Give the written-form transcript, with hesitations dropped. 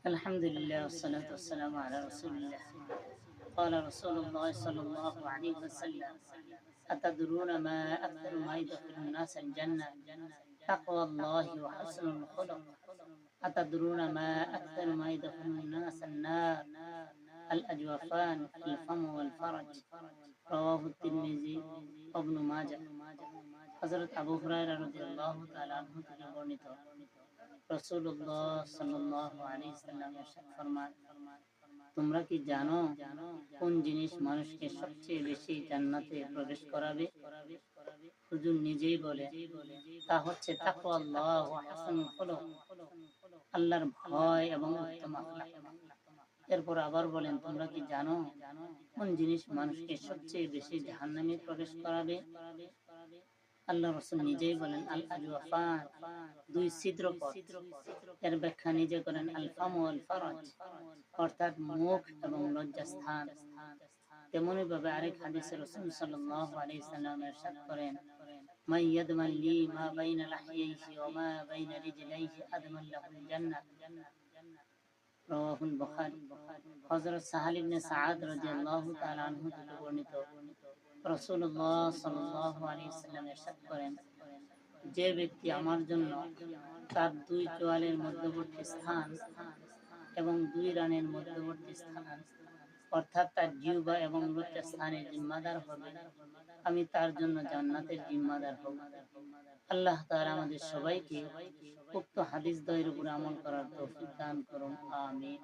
الحمد لله والصلاة والسلام على رسول الله. قال رسول الله صلى الله عليه وسلم: أتدرون ما أكثر ما يدخل الناس الجنة؟ تقوى الله وحسن الخلق. أتدرون ما أكثر ما يدخل الناس النار؟ الأجوفان، الفم والفرج. رواه الترمذي وابن ماجه. হযরত আবু হুরায়রা রাদিয়াল্লাহু তাআলা আনহু থেকে বর্ণিত, রাসূলুল্লাহ সাল্লাল্লাহু আলাইহি সাল্লাম ইরশাদ ফরমান: তোমরা কি জানো কোন জিনিস মানুষকে সবচেয়ে বেশি জান্নাতে প্রবেশ করাবে? হুজুর নিজেই বলে, তা হচ্ছে তাকওয়াল্লাহ ওয়া হাসানুল খুলুক, আল্লাহর ভয় এবং উত্তম আখলাক। এরপর আবার বলেন, তোমরা কি জানো কোন জিনিস মানুষকে সবচেয়ে বেশি জাহান্নামে প্রবেশ করাবে? আল্লাহ রাসূল নিজেই বলেন, আল আজওয়াফান, দুই ছিদ্রপথ। এর ব্যাখ্যা নিজে করেন, আল ফাম ওয়াল ফারাজ, অর্থাৎ মুখ এবং লজ্জাস্থান। তেমনি ভাবে আরেক হাদিসে রাসূল সাল্লাল্লাহু আলাইহি সাল্লাম ইরশাদ করেন, মান ইয়াদমান লি মা বাইনা লাহইয়াইহি ওয়া মা বাইনা রিজলাইহি আদমান লাহুল জান্নাহ। রাওয়াহুল বুখারী। হযরত সাহাল ইবনে সাআদ রাদিয়াল্লাহু তাআলা আনহু থেকে বর্ণিত, রাসূলুল্লাহ সাল্লাল্লাহু আলাইহি সাল্লাম ইরশাদ করেন, যে ব্যক্তি আমার জন্য তার দুই চোয়ালের মধ্যবর্তী স্থান এবং দুই রানের মধ্যবর্তী স্থান, অর্থাৎ তার জিহ্বা এবং লজ্জাস্থানে জিম্মাদার হবে, আমি তার জন্য জান্নাতের জিম্মাদার হব। আল্লাহ তাআলা আমাদের সবাইকে উক্ত হাদিস দ্বয়ের উপর আমল করার তৌফিক দান করুন। আমিন।